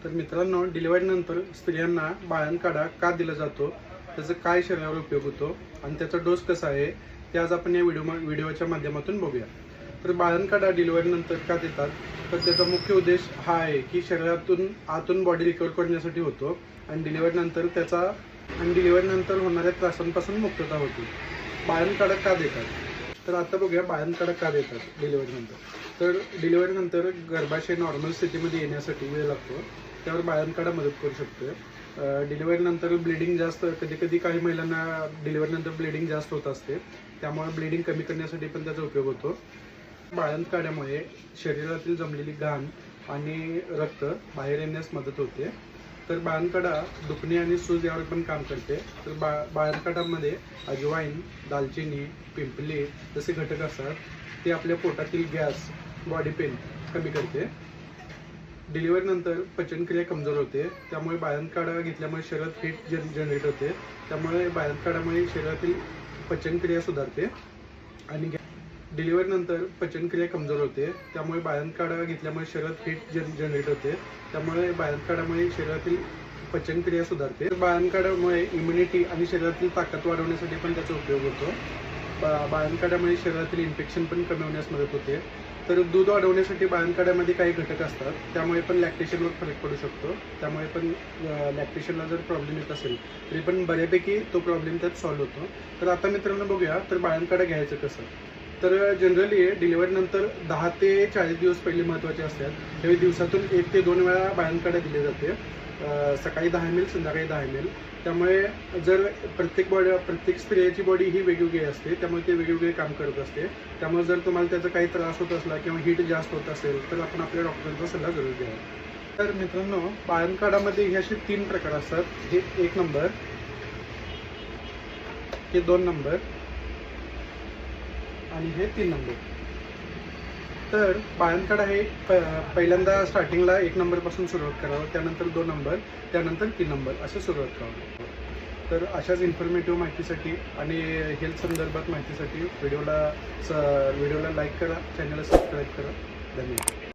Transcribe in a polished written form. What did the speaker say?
तर मित्रांनो, डिलिव्हरीनंतर स्त्रियांना बाळंतकाढा का दिला जातो, त्याचा काय शरीरावर उपयोग होतो आणि त्याचा डोस कसा आहे ते आज आपण या व्हिडिओच्या माध्यमातून बघूया. तर बाळंतकाढा डिलिव्हरीनंतर का देतात, तर त्याचा मुख्य उद्देश हा आहे की शरीरातून आतून बॉडी रिकवर करण्यासाठी होतो आणि डिलिव्हरीनंतर होणाऱ्या त्रासांपासून मुक्तता होते. बाळंतकाढा का देतात, तर आता बघूया बाळंतकाढा का देतात डिलिव्हरीनंतर. तर डिलिव्हरीनंतर गर्भाशय नॉर्मल स्थितीमध्ये येण्यासाठी वेळ लागतो, त्यावर बाळंतकाढा मदत करू शकतो. डिलिव्हरीनंतर ब्लिडिंग जास्त, कधी काही महिलांना डिलिव्हरीनंतर ब्लिडिंग जास्त होत असते, त्यामुळे ब्लिडिंग कमी करण्यासाठी पण त्याचा उपयोग होतो. बाळंतकाढ्यामुळे शरीरातील जमलेली घाण आणि रक्त बाहेर येण्यास मदत होते. तर बाळंतकाढा दुखणे आणि सूज यावर पण काम करते. तर बाळंतकाढ्यामध्ये अजवाईन, दालचिनी, पिंपली जसे घटक असतात, ते आपल्या पोटातील गॅस, बॉडी पेन कमी करते. डिलिव्हरीनंतर पचनक्रिया कमजोर होते, त्यामुळे बाळंतकाढा घेतल्यामुळे शरीरात हीट जनरेट होते, त्यामुळे बाळंतकाढ्यामुळे शरीरातील पचनक्रिया सुधारते. आणि डिलिव्हरीनंतर पचनक्रिया कमजोर होते, त्यामुळे बाळंतकाढा घेतल्यामुळे शरीरात हीट जनरेट होते, त्यामुळे बाळंतकाढ्यामुळे शरीरातील पचनक्रिया सुधारते. बाळंतकाढ्यामुळे इम्युनिटी आणि शरीरातील ताकद वाढवण्यासाठी पण त्याचा उपयोग होतो. बाळंतकाढ्यामुळे शरीरातील इन्फेक्शन पण कमी होण्यास मदत होते. तर दूध वाढवण्यासाठी बाळंतकाढ्यामध्ये काही घटक असतात, त्यामुळे पण लॅक्टेशनवर फरक पडू शकतो. त्यामुळे पण लॅक्टेशनला जर प्रॉब्लेम येत असेल तरी पण बऱ्यापैकी तो प्रॉब्लेम त्यात सॉल्व्ह होतो. तर आता मित्रांनो बघूया, तर बाळंतकाढा घ्यायचं कसं. तर जनरली डिलिव्हरीनंतर 10 ते 40 दिवस पहिले महत्त्वाचे असतात. त्यावेळी दिवसातून 1 ते 2 वेळा बाळंतकाढा दिले जाते. सकाळी 10 ml, संध्याकाळी 10 ml. त्यामुळे जर प्रत्येक स्त्रियाची बॉडी ही वेगवेगळी असते, त्यामुळे ते वेगवेगळे काम करत असते. त्यामुळे जर तुम्हाला त्याचा काही त्रास होत असला किंवा हीट जास्त होत असेल तर आपण आपल्या डॉक्टरांचा सल्ला जरूर घ्यावा. तर मित्रांनो, बाळंतकाढामध्ये हे असे 3 प्रकार असतात. हे 1 नंबर, हे 2 नंबर आणि हे 3 नंबर. तर बाळंतकाढा हे पहिल्यांदा स्टार्टिंगला 1 नंबरपासून सुरुवात करावं, त्यानंतर 2 नंबर, त्यानंतर 3 नंबर असं सुरुवात करावं. तर अशाच इन्फॉर्मेटिव्ह माहितीसाठी आणि हेल्थ संदर्भात माहितीसाठी व्हिडिओला लाईक करा, चॅनलला सबस्क्राईब करा. धन्यवाद.